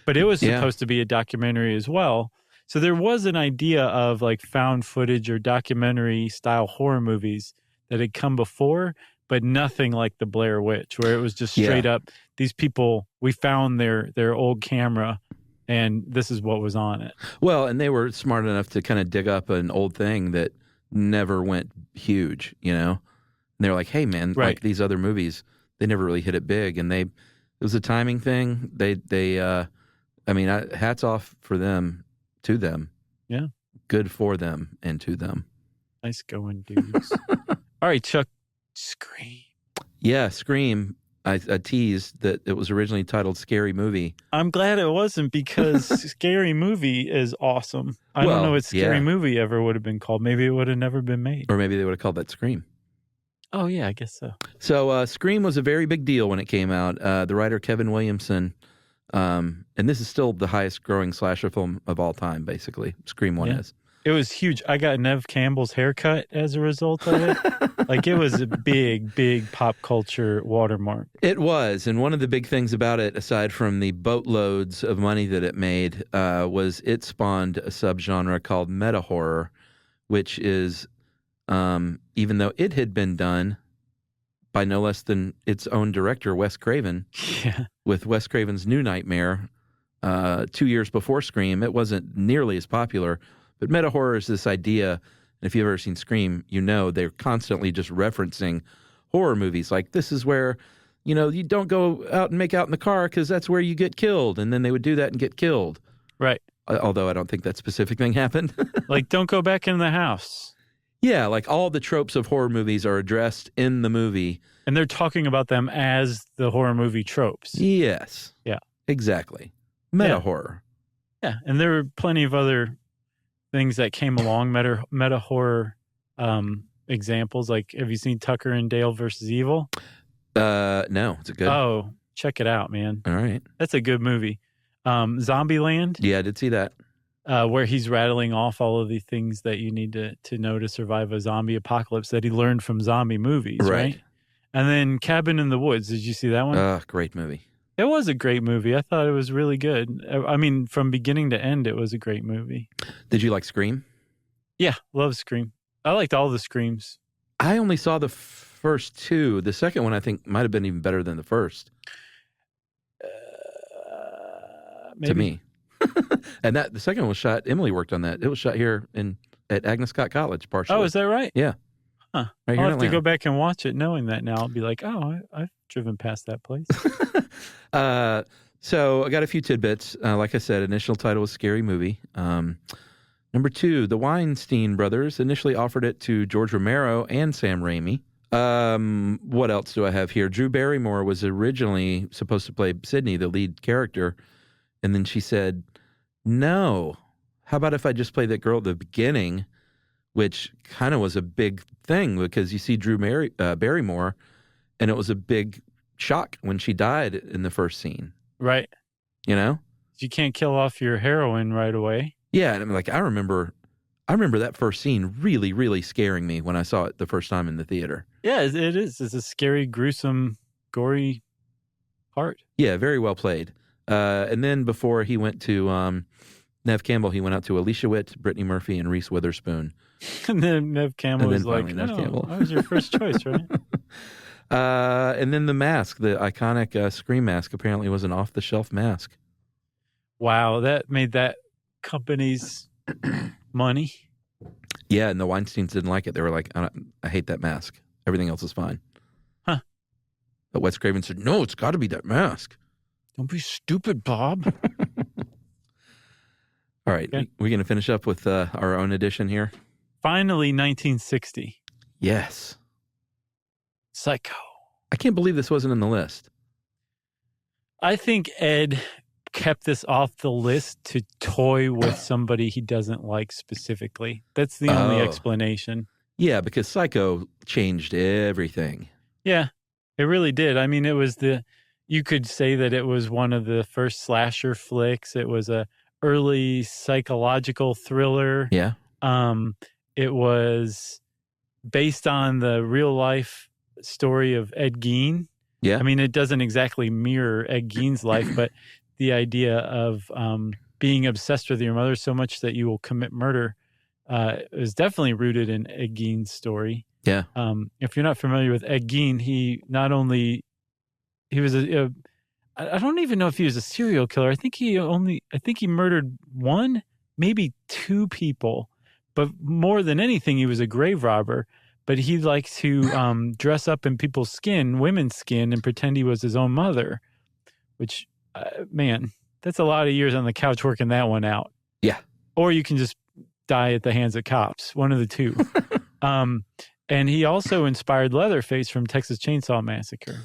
But it was supposed to be a documentary as well. So there was an idea of like found footage or documentary style horror movies that had come before, but nothing like the Blair Witch, where it was just straight up, these people, we found their old camera and this is what was on it. Well, and they were smart enough to kind of dig up an old thing that never went huge, you know? And they were like, hey, man, like these other movies, they never really hit it big. And it was a timing thing. Hats off for them, to them. Yeah. Good for them and to them. Nice going, dudes. All right, Chuck, Scream. Yeah, Scream. I teased that it was originally titled Scary Movie. I'm glad it wasn't, because Scary Movie is awesome. I don't know what Scary Movie ever would have been called. Maybe it would have never been made. Or maybe they would have called that Scream. Oh, yeah, I guess so. So Scream was a very big deal when it came out. The writer Kevin Williamson, and this is still the highest growing slasher film of all time, basically. Scream 1 is. It was huge. I got Neve Campbell's haircut as a result of it. Like, it was a big, big pop culture watermark. It was. And one of the big things about it, aside from the boatloads of money that it made, was it spawned a subgenre called meta horror, which is, even though it had been done by no less than its own director, Wes Craven, with Wes Craven's New Nightmare 2 years before Scream, it wasn't nearly as popular. But meta horror is this idea, and if you've ever seen Scream, you know they're constantly just referencing horror movies. Like, this is where, you know, you don't go out and make out in the car because that's where you get killed. And then they would do that and get killed. Right. Although I don't think that specific thing happened. Like, don't go back in the house. Yeah, like all the tropes of horror movies are addressed in the movie. And they're talking about them as the horror movie tropes. Yes. Yeah. Exactly. Meta horror. Yeah, and there were plenty of other things that came along, meta horror examples. Like, have you seen Tucker and Dale versus Evil? No. Is it good? Oh, check it out, man. All right. That's a good movie. Zombieland. Yeah, I did see that. Where he's rattling off all of the things that you need to know to survive a zombie apocalypse that he learned from zombie movies, right? And then Cabin in the Woods. Did you see that one? Great movie. It was a great movie. I thought it was really good. I mean, from beginning to end, it was a great movie. Did you like Scream? Yeah, love Scream. I liked all the Screams. I only saw the first two. The second one, I think, might have been even better than the first. Maybe. To me. And the second one was shot, Emily worked on that. It was shot here at Agnes Scott College, partially. Oh, is that right? Yeah. Huh. Right I'll have to go back and watch it knowing that now. I'll be like, oh, I've driven past that place. So I got a few tidbits. Like I said, initial title was Scary Movie. Number 2, the Weinstein brothers initially offered it to George Romero and Sam Raimi. What else do I have here? Drew Barrymore was originally supposed to play Sydney, the lead character. And then she said, no, how about if I just play that girl at the beginning, which kind of was a big thing because you see Drew Barrymore, and it was a big shock when she died in the first scene. Right. You know? You can't kill off your heroine right away. Yeah, and I'm like, I remember that first scene really, really scaring me when I saw it the first time in the theater. Yeah, it is. It's a scary, gruesome, gory part. Yeah, very well played. And then before he went to Neve Campbell, he went out to Alicia Witt, Brittany Murphy, and Reese Witherspoon. And then Neve Campbell was like, Campbell. That was your first choice, right? And then the mask, the iconic Scream mask, apparently was an off-the-shelf mask. Wow, that made that company's money. Yeah, and the Weinsteins didn't like it. They were like, I hate that mask. Everything else is fine. Huh. But Wes Craven said, no, it's got to be that mask. Don't be stupid, Bob. All right, we're going to finish up with our own edition here. Finally, 1960. Yes. Psycho. I can't believe this wasn't in the list. I think Ed kept this off the list to toy with somebody he doesn't like specifically. That's the only explanation. Yeah, because Psycho changed everything. Yeah, it really did. I mean, it was you could say that it was one of the first slasher flicks. It was a early psychological thriller. Yeah. It was based on the real life story of Ed Gein. Yeah. I mean, it doesn't exactly mirror Ed Gein's life, but the idea of being obsessed with your mother so much that you will commit murder is definitely rooted in Ed Gein's story. Yeah. If you're not familiar with Ed Gein, he was I don't even know if he was a serial killer. I think he murdered one, maybe two people, but more than anything, he was a grave robber. But he liked to dress up in people's skin, women's skin, and pretend he was his own mother, which, man, that's a lot of years on the couch working that one out. Yeah. Or you can just die at the hands of cops, one of the two. And he also inspired Leatherface from Texas Chainsaw Massacre.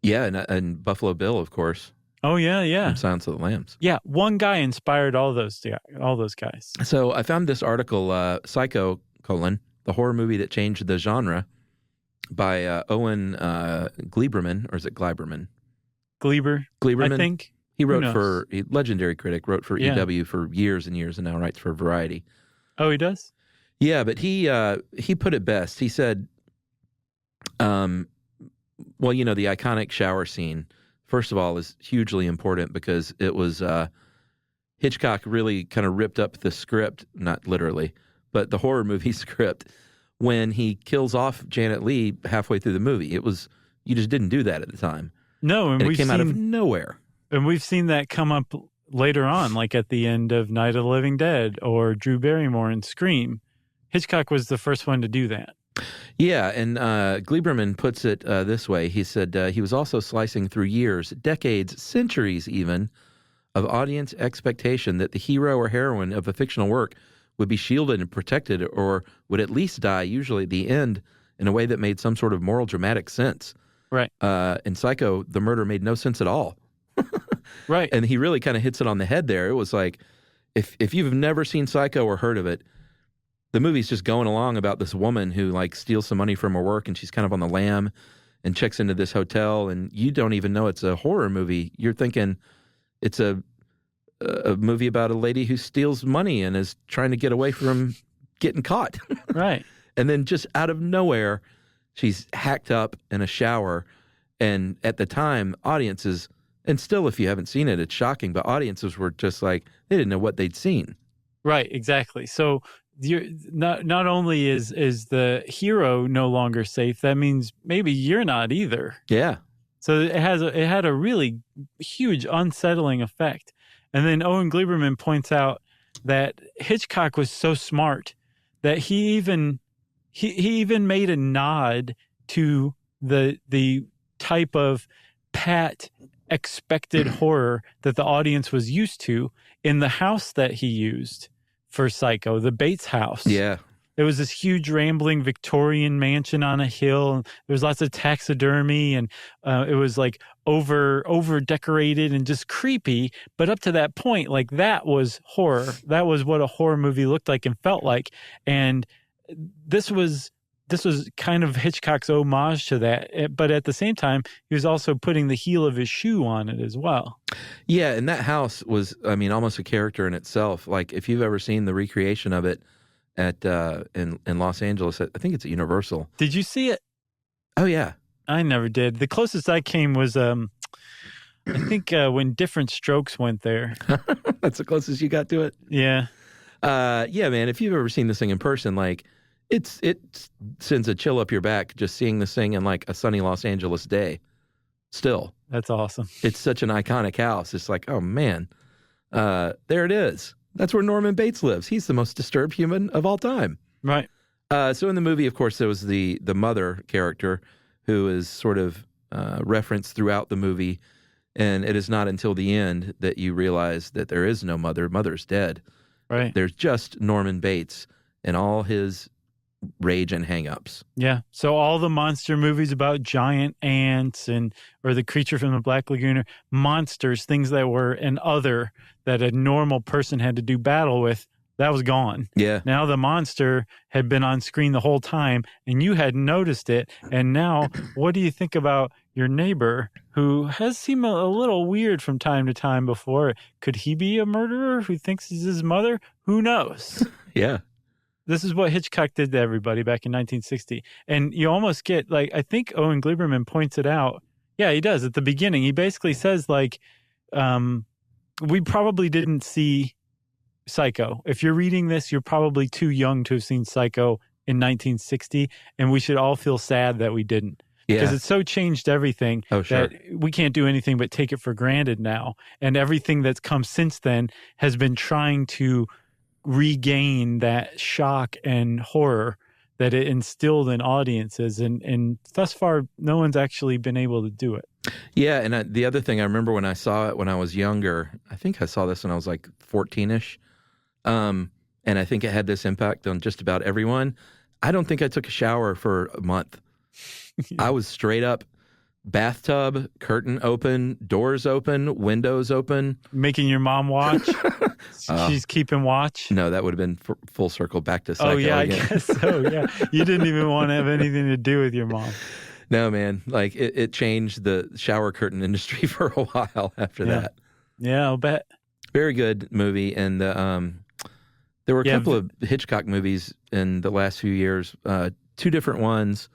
Yeah, and Buffalo Bill, of course. Oh, yeah. From Silence of the Lambs. Yeah, one guy inspired all those guys. So I found this article, Psycho, the horror movie that changed the genre, by Owen Gleiberman, or is it Gleiberman? Gleiberman, I think. He wrote for, legendary critic, wrote for EW for years and years, and now writes for Variety. Oh, he does? Yeah, but he put it best. He said, well, the iconic shower scene, first of all, is hugely important because it was Hitchcock really kind of ripped up the script, not literally, but the horror movie script, when he kills off Janet Leigh halfway through the movie. You just didn't do that at the time. No, and it came out of nowhere. And we've seen that come up later on, like at the end of Night of the Living Dead or Drew Barrymore in Scream. Hitchcock was the first one to do that. Yeah, and Gleiberman puts it this way. He said he was also slicing through years, decades, centuries even, of audience expectation that the hero or heroine of a fictional work would be shielded and protected, or would at least die, usually at the end, in a way that made some sort of moral dramatic sense. Right. In Psycho, the murder made no sense at all. Right. And he really kind of hits it on the head there. It was like, if you've never seen Psycho or heard of it, the movie's just going along about this woman who steals some money from her work, and she's kind of on the lam and checks into this hotel, and you don't even know it's a horror movie. You're thinking it's a movie about a lady who steals money and is trying to get away from getting caught. Right. And then just out of nowhere, she's hacked up in a shower. And at the time, audiences, and still if you haven't seen it, it's shocking, but audiences were just they didn't know what they'd seen. Right, exactly. So not only is the hero no longer safe, that means maybe you're not either. Yeah. So it had a really huge unsettling effect. And then Owen Gleiberman points out that Hitchcock was so smart that he even made a nod to the type of pat expected horror that the audience was used to in the house that he used for Psycho, the Bates house. Yeah. It was this huge rambling Victorian mansion on a hill. And there was lots of taxidermy, and it was over decorated and just creepy. But up to that point, that was horror. That was what a horror movie looked like and felt like. And this was kind of Hitchcock's homage to that. But at the same time, he was also putting the heel of his shoe on it as well. Yeah, and that house was, almost a character in itself. If you've ever seen the recreation of it at in Los Angeles, I think it's at Universal. Did you see it? Oh, yeah. I never did. The closest I came was, I think when Different Strokes went there. That's the closest you got to it? Yeah. Yeah, man, if you've ever seen this thing in person, it sends a chill up your back just seeing this thing in a sunny Los Angeles day. Still. That's awesome. It's such an iconic house. It's oh man, there it is. That's where Norman Bates lives. He's the most disturbed human of all time. Right. So in the movie, of course, there was the mother character who is sort of referenced throughout the movie, and it is not until the end that you realize that there is no mother. Mother's dead. Right. There's just Norman Bates and all his rage and hang-ups. Yeah. So all the monster movies about giant ants or the creature from the Black Lagoon, monsters, things that were an other that a normal person had to do battle with, that was gone. Yeah. Now the monster had been on screen the whole time and you hadn't noticed it. And now what do you think about your neighbor who has seemed a little weird from time to time before? Could he be a murderer who thinks he's his mother? Who knows? Yeah. This is what Hitchcock did to everybody back in 1960. And you almost get, I think Owen Gleiberman points it out. Yeah, he does. At the beginning, he basically says, we probably didn't see Psycho. If you're reading this, you're probably too young to have seen Psycho in 1960, and we should all feel sad that we didn't. Because it's so changed everything that we can't do anything but take it for granted now. And everything that's come since then has been trying to regain that shock and horror that it instilled in audiences. And thus far, no one's actually been able to do it. Yeah, and the other thing, I remember when I saw it when I was younger, I think I saw this when I was like 14-ish, and I think it had this impact on just about everyone. I don't think I took a shower for a month. I was straight up bathtub, curtain open, doors open, windows open. Making your mom watch? She's keeping watch? No, that would have been full circle back to Psycho again. I guess so, yeah. You didn't even want to have anything to do with your mom. No, man. Like, it changed the shower curtain industry for a while after that. Yeah, I'll bet. Very good movie. And there were a couple of Hitchcock movies in the last few years, two different ones.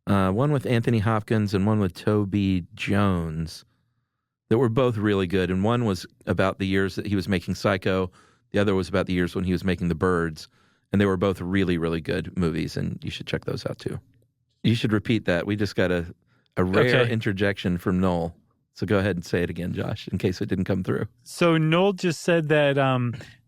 One with Anthony Hopkins and one with Toby Jones that were both really good. And one was about the years that he was making Psycho. The other was about the years when he was making The Birds. And they were both really, really good movies, and you should check those out too. You should repeat that. We just got a rare interjection from Noel. So go ahead and say it again, Josh, in case it didn't come through. So Noel just said that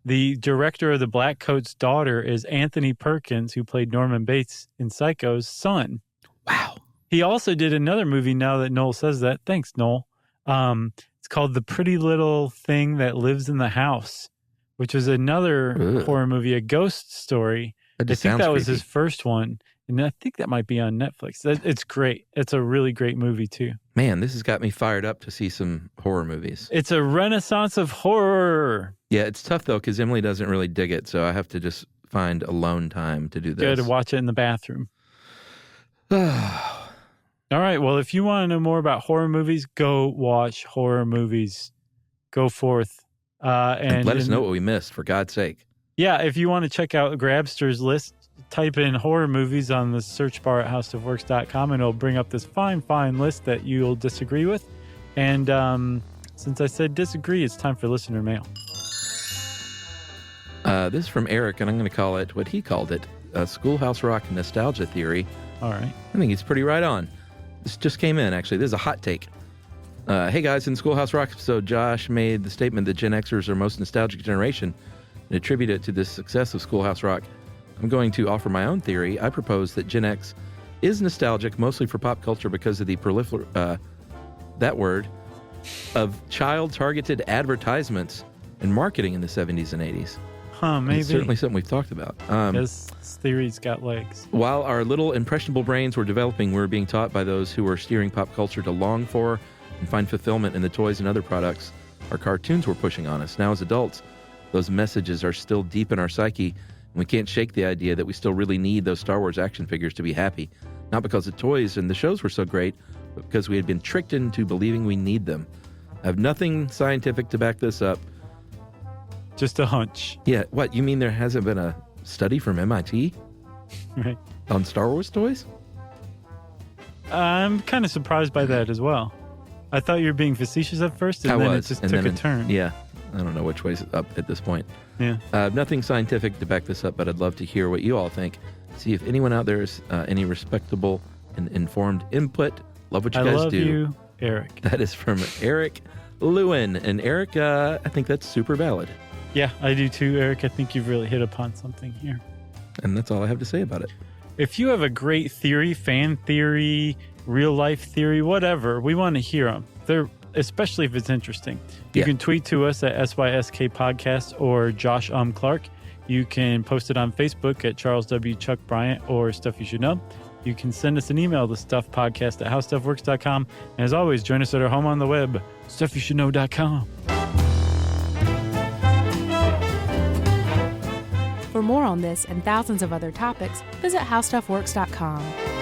the director of the Black Coat's daughter is Anthony Perkins, who played Norman Bates in Psycho's son. Wow. He also did another movie now that Noel says that. Thanks, Noel. It's called The Pretty Little Thing That Lives in the House, which was another horror movie, a ghost story. I think that was his first one. And I think that might be on Netflix. It's great. It's a really great movie, too. Man, this has got me fired up to see some horror movies. It's a renaissance of horror. Yeah, it's tough, though, because Emily doesn't really dig it, so I have to just find alone time to do this. Go to watch it in the bathroom. All right. Well, if you want to know more about horror movies, go watch horror movies. Go forth. And let us know what we missed, for God's sake. Yeah, if you want to check out Grabster's list, type in horror movies on the search bar at howstuffworks.com, and it'll bring up this fine list that you'll disagree with. And since I said disagree, it's time for listener mail. This is from Eric, and I'm going to call it what he called it, a Schoolhouse Rock nostalgia theory. All right. I think he's pretty right on. This just came in, actually. This is a hot take. Hey, guys, in Schoolhouse Rock episode, Josh made the statement that Gen Xers are most nostalgic generation and attribute it to the success of Schoolhouse Rock. I'm going to offer my own theory. I propose that Gen X is nostalgic mostly for pop culture because of the of child-targeted advertisements and marketing in the 70s and 80s. Maybe. It's certainly something we've talked about. This theory's got legs. While our little impressionable brains were developing, we were being taught by those who were steering pop culture to long for and find fulfillment in the toys and other products our cartoons were pushing on us. Now as adults, those messages are still deep in our psyche, and we can't shake the idea that we still really need those Star Wars action figures to be happy. Not because the toys and the shows were so great, but because we had been tricked into believing we need them. I have nothing scientific to back this up. Just a hunch. Yeah, what? You mean there hasn't been a study from MIT right. on Star Wars toys? I'm kind of surprised by that as well. I thought you were being facetious at first, and then it just took a turn. Yeah, I don't know which way's up at this point. Yeah. Nothing scientific to back this up, but I'd love to hear what you all think. See if anyone out there is any respectable and informed input. Love what you guys do. I love you, Eric. That is from Eric Lewin. And Eric, I think that's super valid. Yeah, I do too, Eric. I think you've really hit upon something here. And that's all I have to say about it. If you have a great theory, fan theory, real life theory, whatever, we want to hear them. Especially if it's interesting. You can tweet to us at SYSK Podcast or Josh Clark. You can post it on Facebook at Charles W. Chuck Bryant or Stuff You Should Know. You can send us an email to stuffpodcast@howstuffworks.com. And as always, join us at our home on the web, stuffyoushouldknow.com. For more on this and thousands of other topics, visit howstuffworks.com.